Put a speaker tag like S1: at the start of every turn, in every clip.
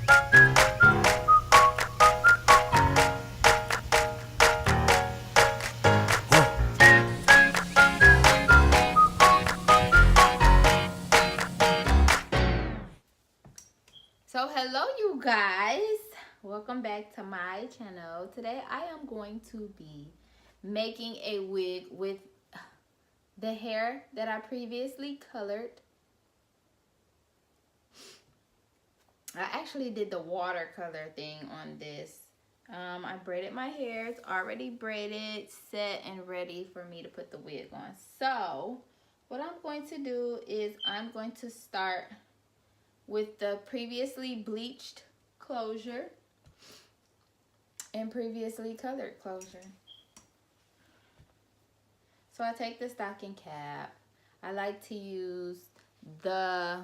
S1: So hello you guys, welcome back to my channel. Today I am going to be making a wig with the hair that I previously colored. I actually did the watercolor thing on this. I braided my hair. It's already braided, set, and ready for me to put the wig on. So what I'm going to do is I'm going to start with the previously bleached closure and previously colored closure. So I take the stocking cap. I like to use the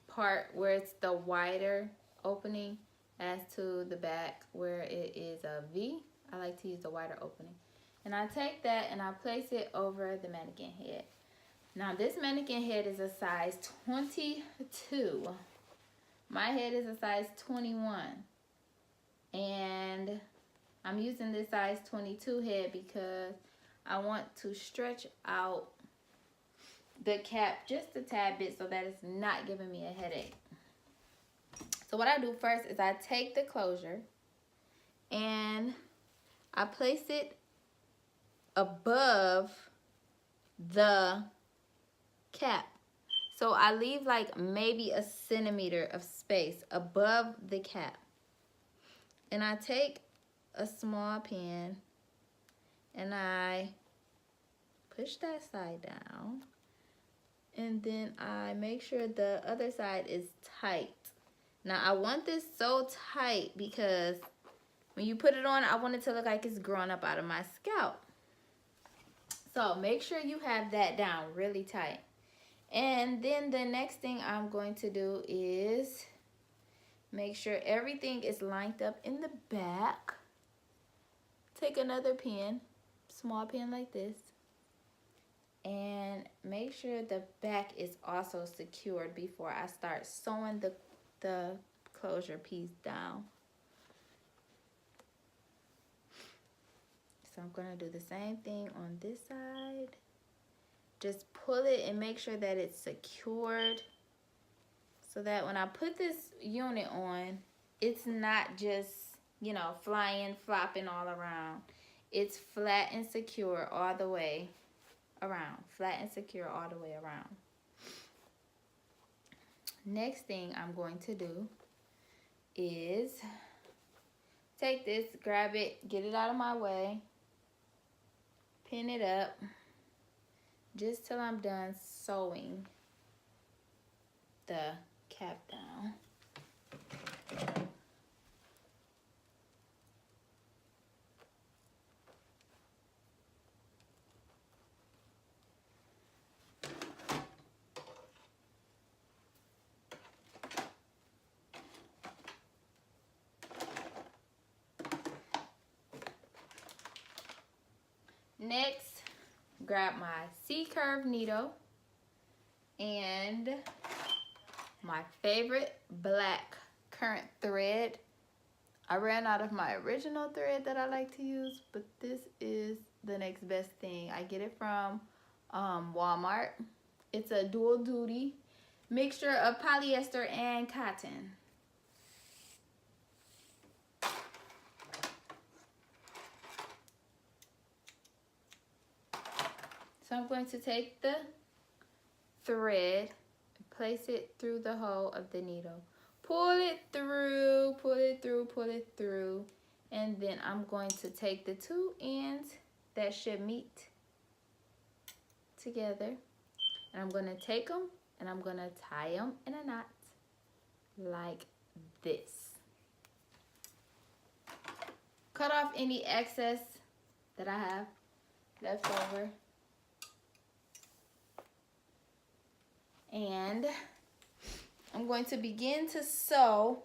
S1: part where it's the wider opening as to the back where it is a V. I like to use the wider opening. And I take that and I place it over the mannequin head. Now this mannequin head is a size 22. My head is a size 21. And I'm using this size 22 head because I want to stretch out the cap just a tad bit so that it's not giving me a headache. So what I do first is I take the closure and I place it above the cap. So I leave like maybe a centimeter of space above the cap. And I take a small pin and I push that side down. And then I make sure the other side is tight. Now I want this so tight because when you put it on, I want it to look like it's growing up out of my scalp. So make sure you have that down really tight. And then the next thing I'm going to do is make sure everything is lined up in the back. Take another pin, small pin like this, and make sure the back is also secured before I start sewing the closure piece down. So I'm gonna do the same thing on this side. Just pull it and make sure that it's secured so that when I put this unit on, it's not just, you know, flying, flopping all around. It's flat and secure all the way around. Flat and secure all the way around. Next thing I'm going to do is take this, grab it, get it out of my way, pin it up just till I'm done sewing the cap down. Next, grab my C-curve needle and my favorite black current thread. I ran out of my original thread that I like to use, but this is the next best thing. I get it from Walmart. It's a dual duty mixture of polyester and cotton. So I'm going to take the thread and place it through the hole of the needle. Pull it through, pull it through, pull it through. And then I'm going to take the two ends that should meet together. And I'm going to take them and I'm going to tie them in a knot like this. Cut off any excess that I have left over. And I'm going to begin to sew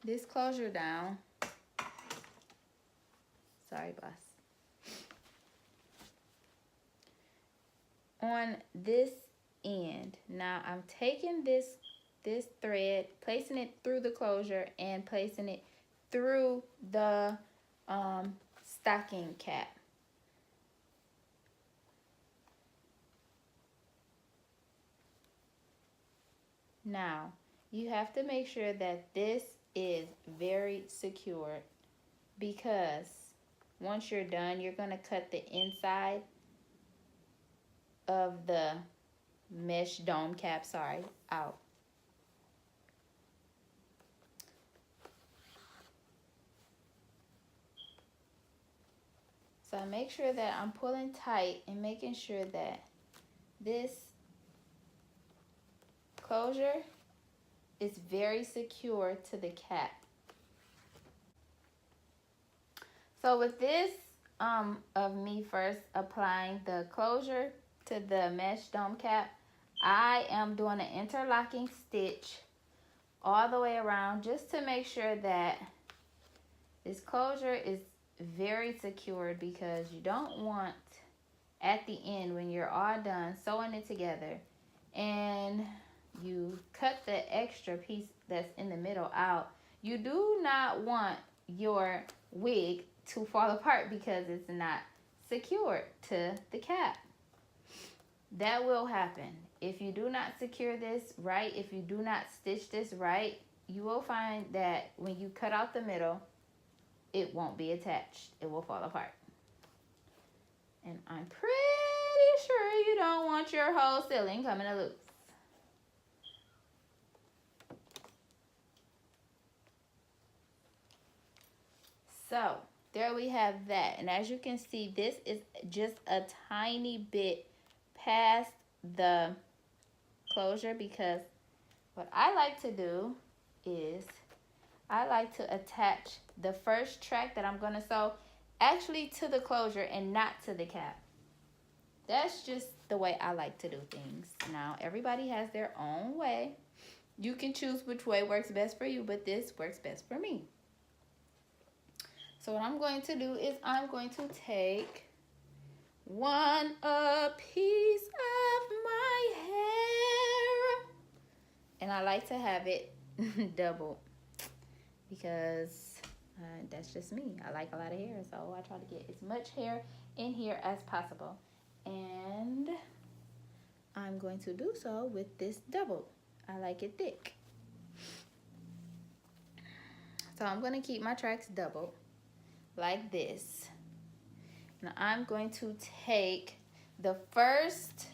S1: this closure down. Sorry, boss. On this end. Now I'm taking this thread, placing it through the closure and placing it through the stocking cap. Now, you have to make sure that this is very secured, because once you're done, you're going to cut the inside of the mesh dome cap, out. So I make sure that I'm pulling tight and making sure that this closure is very secure to the cap. So with this, of me first applying the closure to the mesh dome cap, I am doing an interlocking stitch all the way around just to make sure that this closure is very secured, because you don't want at the end, when you're all done sewing it together and you cut the extra piece that's in the middle out, you do not want your wig to fall apart because it's not secured to the cap. That will happen. If you do not secure this right, if you do not stitch this right, you will find that when you cut out the middle, it won't be attached. It will fall apart. And I'm pretty sure you don't want your whole ceiling coming loose. So there we have that. And as you can see, this is just a tiny bit past the closure, because what I like to do is I like to attach the first track that I'm going to sew actually to the closure and not to the cap. That's just the way I like to do things. Now, everybody has their own way. You can choose which way works best for you, but this works best for me. So what I'm going to do is I'm going to take a piece of my hair, and I like to have it doubled, because that's just me. I like a lot of hair, so I try to get as much hair in here as possible. And I'm going to do so with this double. I like it thick. So I'm going to keep my tracks doubled like this. Now I'm going to take the first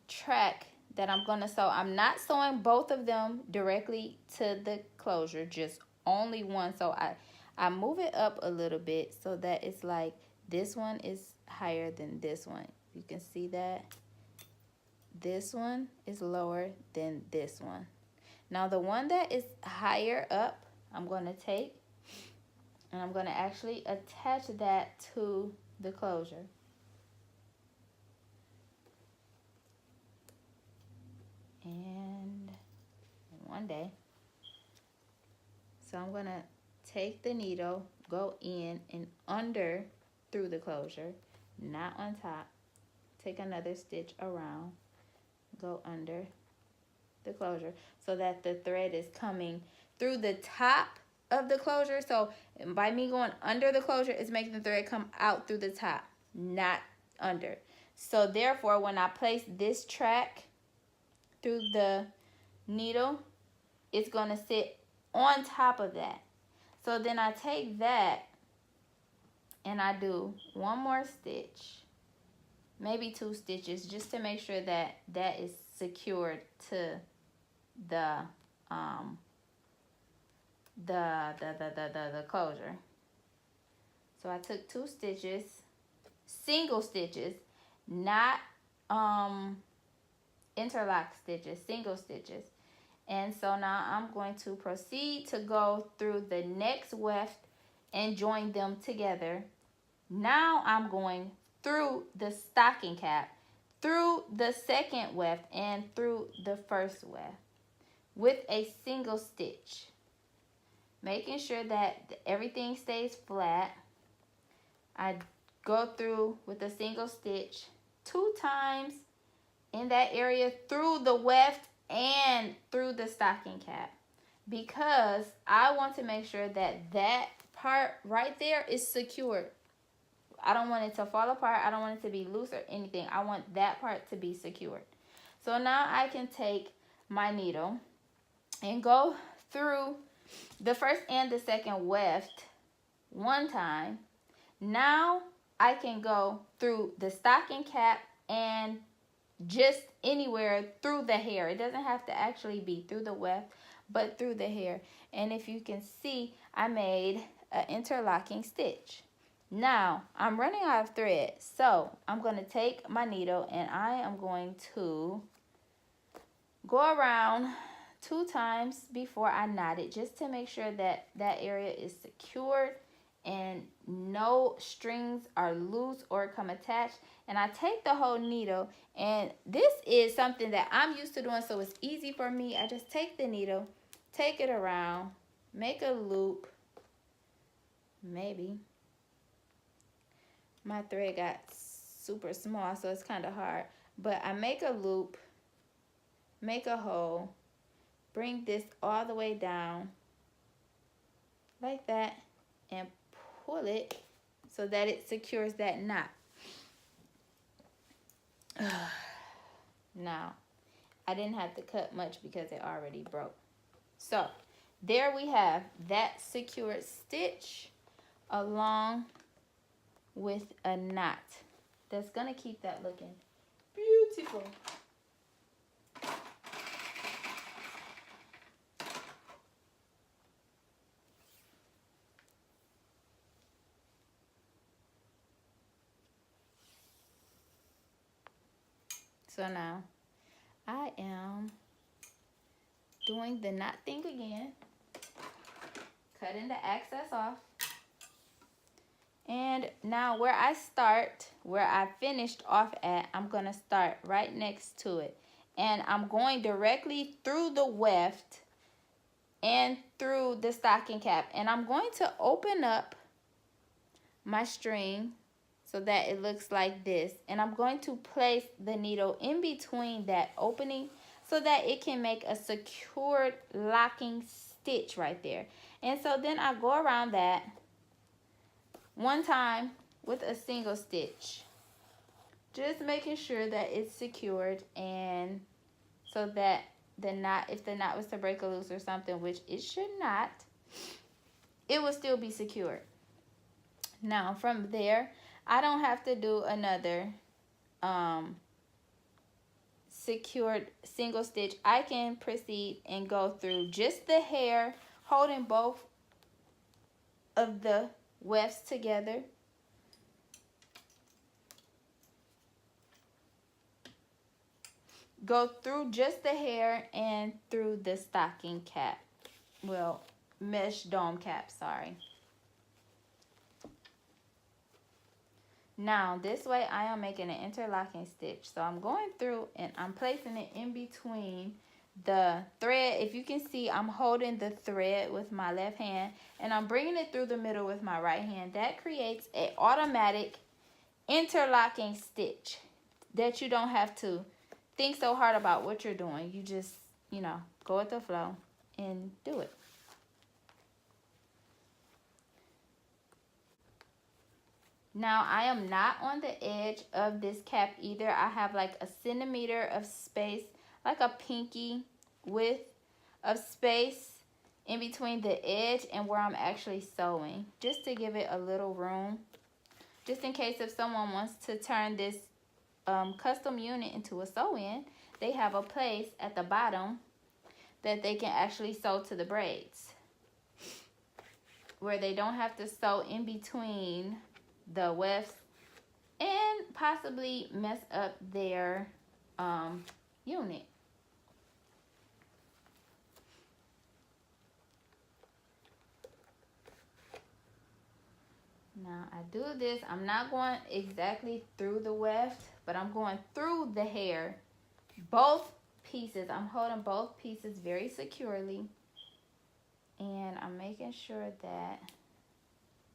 S1: track that I'm going to sew. I'm not sewing both of them directly to the closure, just only one. So I move it up a little bit so that it's like this one is higher than this one. You can see that this one is lower than this one. Now the one that is higher up, I'm going to take and I'm going to actually attach that to the closure. And one day, so I'm going to take the needle, go in and under through the closure, not on top. Take another stitch around, go under the closure so that the thread is coming through the top of the closure. So by me going under the closure, it's making the thread come out through the top, not under. So therefore, when I place this track through the needle, it's going to sit on top of that. So then I take that and I do one more stitch, maybe 2 stitches, just to make sure that that is secured to the closure. So I took 2 stitches, single stitches, not interlock stitches, single stitches. And so now I'm going to proceed to go through the next weft and join them together. Now I'm going through the stocking cap, through the second weft, and through the first weft with a single stitch, making sure that everything stays flat. I go through with a single stitch 2 times in that area through the weft and through the stocking cap, because I want to make sure that that part right there is secured. I don't want it to fall apart. I don't want it to be loose or anything. I want that part to be secured. So now I can take my needle and go through the first and the second weft one time. Now I can go through the stocking cap and just anywhere through the hair. It doesn't have to actually be through the weft, but through the hair. And if you can see, I made an interlocking stitch. Now I'm running out of thread, so I'm going to take my needle and I am going to go around 2 times before I knot it, just to make sure that that area is secured and no strings are loose or come attached. And I take the whole needle, and this is something that I'm used to doing, so it's easy for me. I just take the needle, take it around, make a loop. Maybe my thread got super small, so it's kind of hard, but I make a loop, make a hole, bring this all the way down like that, and pull it so that it secures that knot. Now, I didn't have to cut much because it already broke. So there we have that secured stitch along with a knot that's gonna keep that looking beautiful. So now I am doing the knot thing again, cutting the excess off. And now where I start, where I finished off at, I'm going to start right next to it. And I'm going directly through the weft and through the stocking cap. And I'm going to open up my string so that it looks like this. And I'm going to place the needle in between that opening so that it can make a secured locking stitch right there. And so then I go around that one time with a single stitch, just making sure that it's secured, and so that the knot, if the knot was to break loose or something, which it should not, it will still be secured. Now from there, I don't have to do another secured single stitch. I can proceed and go through just the hair, holding both of the wefts together. Go through just the hair and through the stocking cap. Well, mesh dome cap, sorry. Now this way I am making an interlocking stitch. So I'm going through and I'm placing it in between the thread. If you can see, I'm holding the thread with my left hand and I'm bringing it through the middle with my right hand. That creates an automatic interlocking stitch that you don't have to think so hard about what you're doing. You just, you know, go with the flow and do it. Now I am not on the edge of this cap either. I have like a centimeter of space, like a pinky width of space in between the edge and where I'm actually sewing, just to give it a little room, just in case if someone wants to turn this custom unit into a sew-in, they have a place at the bottom that they can actually sew to the braids, where they don't have to sew in between the wefts and possibly mess up their unit. Now I do this, I'm not going exactly through the weft, but I'm going through the hair, both pieces. I'm holding both pieces very securely, and I'm making sure that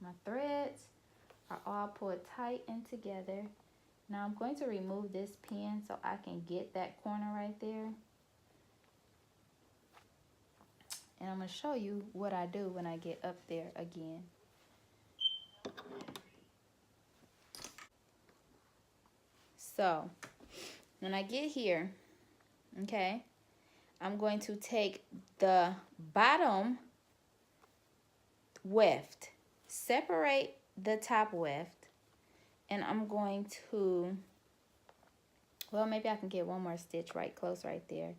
S1: my threads are all pulled tight and together Now I'm going to remove this pin so I can get that corner right there. And I'm going to show you what I do when I get up there again. So when I get here, okay, I'm going to take the bottom weft, separate the top weft, and I'm going to, well, maybe I can get one more stitch right close right there.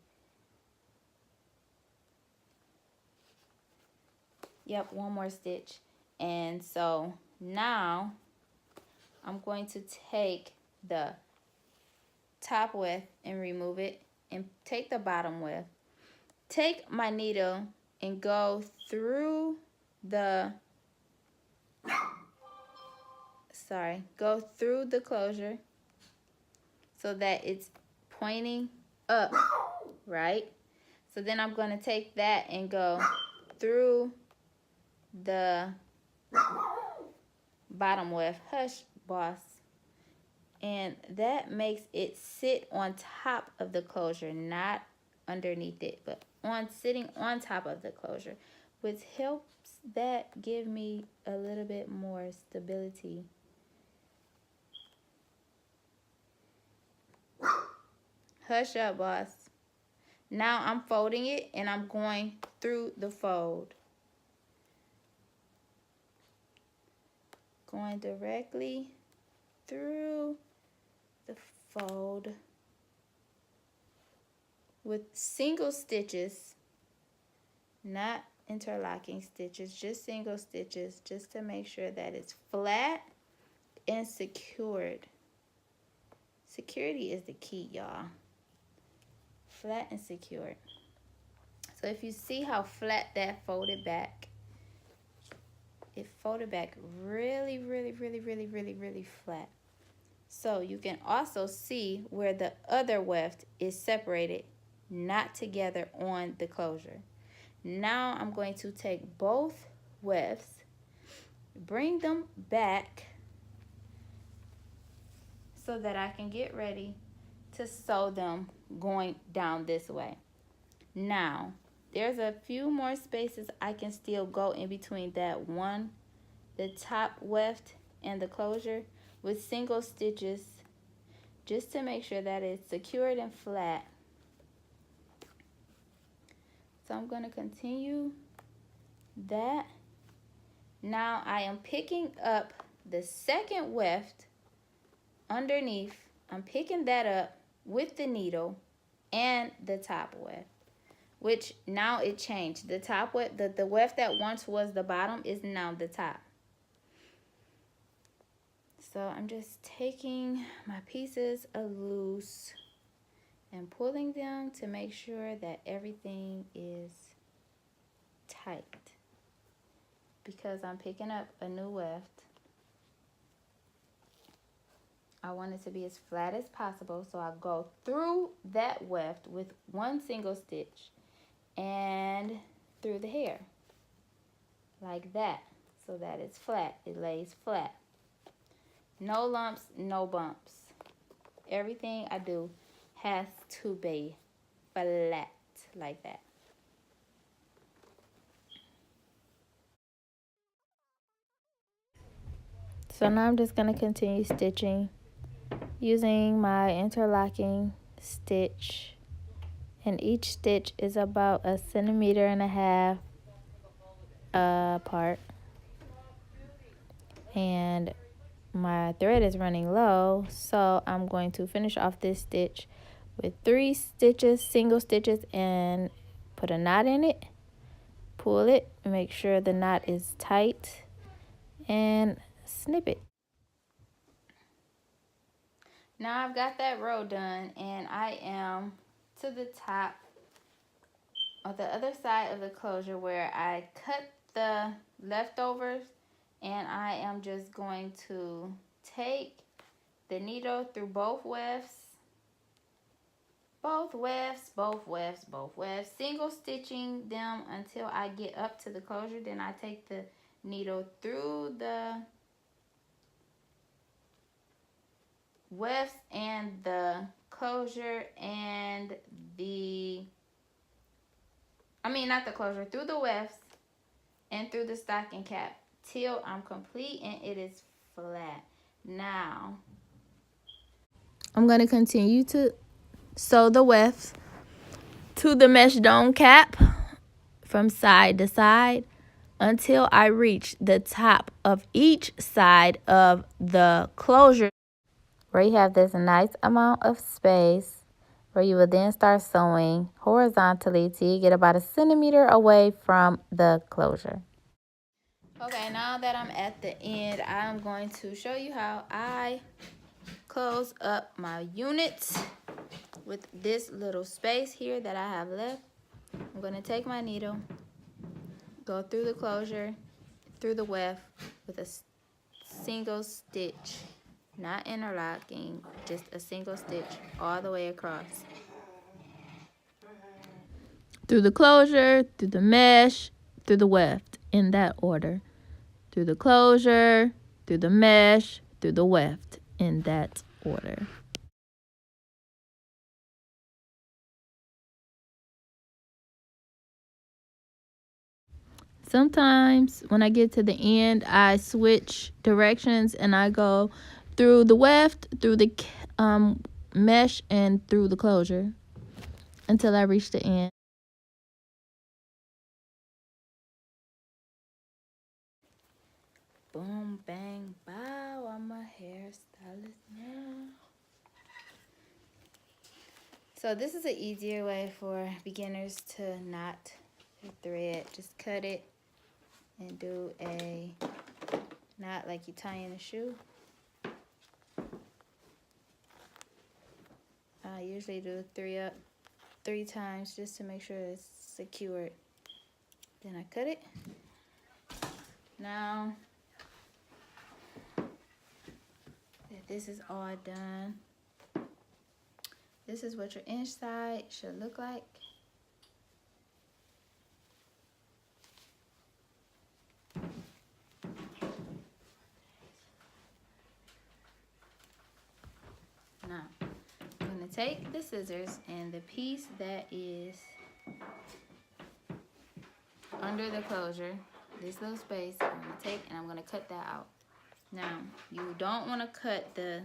S1: Yep, one more stitch. And so now I'm going to take the top weft and remove it, and take the bottom weft. Take my needle and go through the, go through the closure so that it's pointing up, right? So then I'm going to take that and go through the bottom weft. Hush, boss. And that makes it sit on top of the closure, not underneath it, but sitting on top of the closure, which helps that give me a little bit more stability. Hush up, boss. Now I'm folding it and I'm going through the fold. Going directly through the fold with single stitches, not interlocking stitches, just single stitches, just to make sure that it's flat and secured. Security is the key, y'all. Flat and secured. So if you see how flat that folded back, it folded back really, really, really, really, really, really flat. So you can also see where the other weft is separated, not together on the closure. Now I'm going to take both wefts, bring them back so that I can get ready to sew them going down this way. Now, there's a few more spaces I can still go in between that one, the top weft and the closure, with single stitches, just to make sure that it's secured and flat. So I'm going to continue that. Now I am picking up the second weft underneath. I'm picking that up with the needle and the top weft, which now it changed. The top weft, the weft that once was the bottom is now the top. So I'm just taking my pieces loose and pulling them to make sure that everything is tight, because I'm picking up a new weft. I want it to be as flat as possible, so I go through that weft with one single stitch and through the hair like that, so that it's flat. It lays flat. No lumps, no bumps. Everything I do has to be flat like that. So now I'm just going to continue stitching using my interlocking stitch, and each stitch is about 1.5 centimeters apart, and my thread is running low, so I'm going to finish off this stitch with 3 stitches, single stitches, and put a knot in it, pull it, make sure the knot is tight, and snip it. Now I've got that row done, and I am to the top of the other side of the closure where I cut the leftovers, and I am just going to take the needle through both wefts, single stitching them until I get up to the closure. Then I take the needle through the wefts and the closure and not the closure, through the wefts and through the stocking cap till I'm complete and it is flat. Now, I'm going to continue to sew the wefts to the mesh dome cap from side to side until I reach the top of each side of the closure, where you have this nice amount of space, where you will then start sewing horizontally till you get about 1 centimeter away from the closure. Okay, now that I'm at the end, I'm going to show you how I close up my unit with this little space here that I have left. I'm going to take my needle, go through the closure, through the weft with a single stitch, not interlocking, just a single stitch all the way across. Through the closure, through the mesh, through the weft, in that order. Through the closure, through the mesh, through the weft, in that order. Sometimes when I get to the end, I switch directions and I go through the weft, through the mesh, and through the closure until I reach the end. Boom, bang, bow, I'm a hairstylist now. So this is an easier way for beginners to knot the thread. Just cut it and do a knot like you tie in a shoe. I usually do 3 times just to make sure it's secured. Then I cut it. Now that this is all done, this is what your inside should look like. Now, I'm going to take the scissors and the piece that is under the closure, this little space, I'm going to take and I'm going to cut that out. Now, you don't want to cut the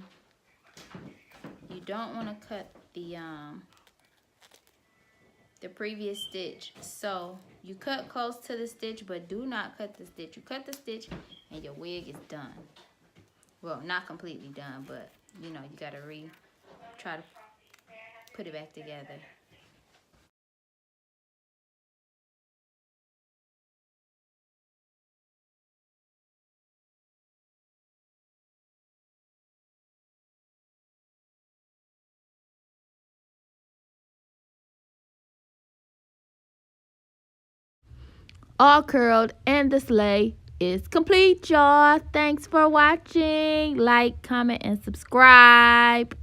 S1: previous stitch. So you cut close to the stitch, but do not cut the stitch. You cut the stitch and your wig is done. Well, not completely done, but you know, you gotta try to put it back together. All curled and the sleigh is complete, y'all. Thanks for watching. Like, comment, and subscribe.